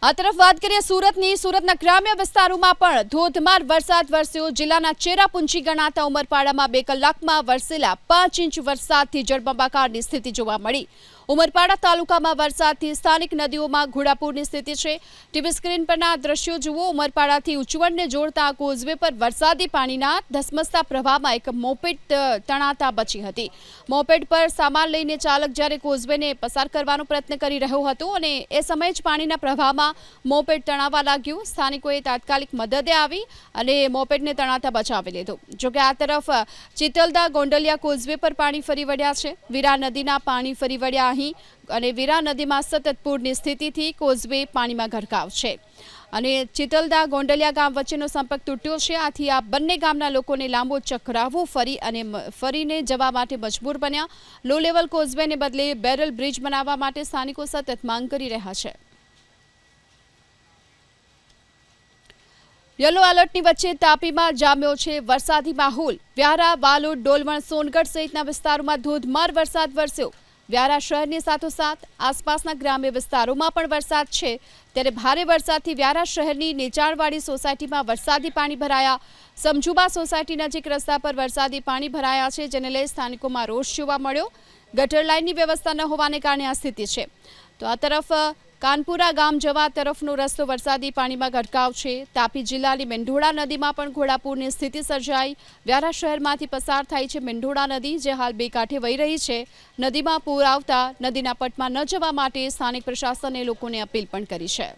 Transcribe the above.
આ તરફ વાત કરીએ સુરતના ગ્રામ્ય વિસ્તારોમાં પણ ધોધમાર વરસાદ વરસ્યો। જિલ્લાના ચેરાપુંજી ગણાતા ઉમરપાડામાં 2 કલાકમાં વરસેલા 5 ઇંચ વરસાદથી જળબંબાકારની સ્થિતિ જોવા મળી। ઉમરપાડા તાલુકામાં વરસાદથી સ્થાનિક નદીઓમાં ઘોડાપૂરની સ્થિતિ છે। ટીવી સ્ક્રીન પરના દ્રશ્યો જુઓ। ઉમરપાડાથી ઉચવણને જોડતા કોઝવે પર વરસાદી પાણીના ધસમસતા પ્રવાહમાં એક મોપેડ તણાતા બચી હતી। મોપેડ પર સામાન લઈને ચાલક જ્યારે કોઝવેને પસાર કરવાનો પ્રયત્ન કરી રહ્યો હતો અને એ સમયે જ પાણીના પ્રવાહમાં મોપેડ તણાવા લાગ્યું। સ્થાનિકોએ તાત્કાલિક મદદે આવી અને મોપેડને તણાતા બચાવી લીધો। જોકે આ તરફ ચિતલદા ગોંડલિયા કોઝવે પર પાણી ફરી વળ્યા છે। વીરા નદીના પાણી ફરી વળ્યા અને વીરા નદીમાં સતત પૂરની સ્થિતિથી કોઝવે પાણીમાં ગરકાવ છે અને ચિતલદા ગોંડલિયા ગામ વચ્ચેનો સંપર્ક તૂટ્યો છે। આથી આ બંને ગામના લોકોને લાંબો ચક્રાવો ફરીને જવા માટે મજબૂર બન્યા। લો લેવલ કોઝવેને બદલે બેરલ બ્રિજ બનાવવા માટે સ્થાનિકો સતત માંગ કરી રહ્યા છે। યલો એલર્ટની વચ્ચે તાપીમાં જામ્યો છે વરસાદી માહોલ। વ્યારા, વાલોડ, ડોલવણ, સોનગઢ સહિતના વિસ્તારોમાં ધોધમાર વરસાદ વરસ્યો। વ્યારા શહેરની સાથોસાથ આસપાસના ગ્રામ્ય વિસ્તારોમાં પણ વરસાદ છે। ત્યારે ભારે વરસાદથી વ્યારા શહેરની નીચાણવાળી સોસાયટીમાં વરસાદી પાણી ભરાયા। સમજુબા સોસાયટી નજીક રસ્તા પર વરસાદી પાણી ભરાયા છે, જેને લઈ સ્થાનિકોમાં રોષ જોવા મળ્યો। ગટર લાઇનની વ્યવસ્થા ન હોવાને કારણે આ સ્થિતિ છે। તો આ તરફ કાનપુરા ગામ જવા તરફનો રસ્તો વરસાદી પાણીમાં ગરકાવ છે। તાપી જિલ્લાની મેંઢોળા નદીમાં પણ ઘોડાપૂરની સ્થિતિ સર્જાઈ। વ્યારા શહેરમાંથી પસાર થાય છે મેંઢોળા નદી, જે હાલ બે કાંઠે વહી રહી છે। નદીમાં પૂર આવતા નદીના પટમાં ન જવા માટે સ્થાનિક પ્રશાસને લોકોને અપીલ પણ કરી છે।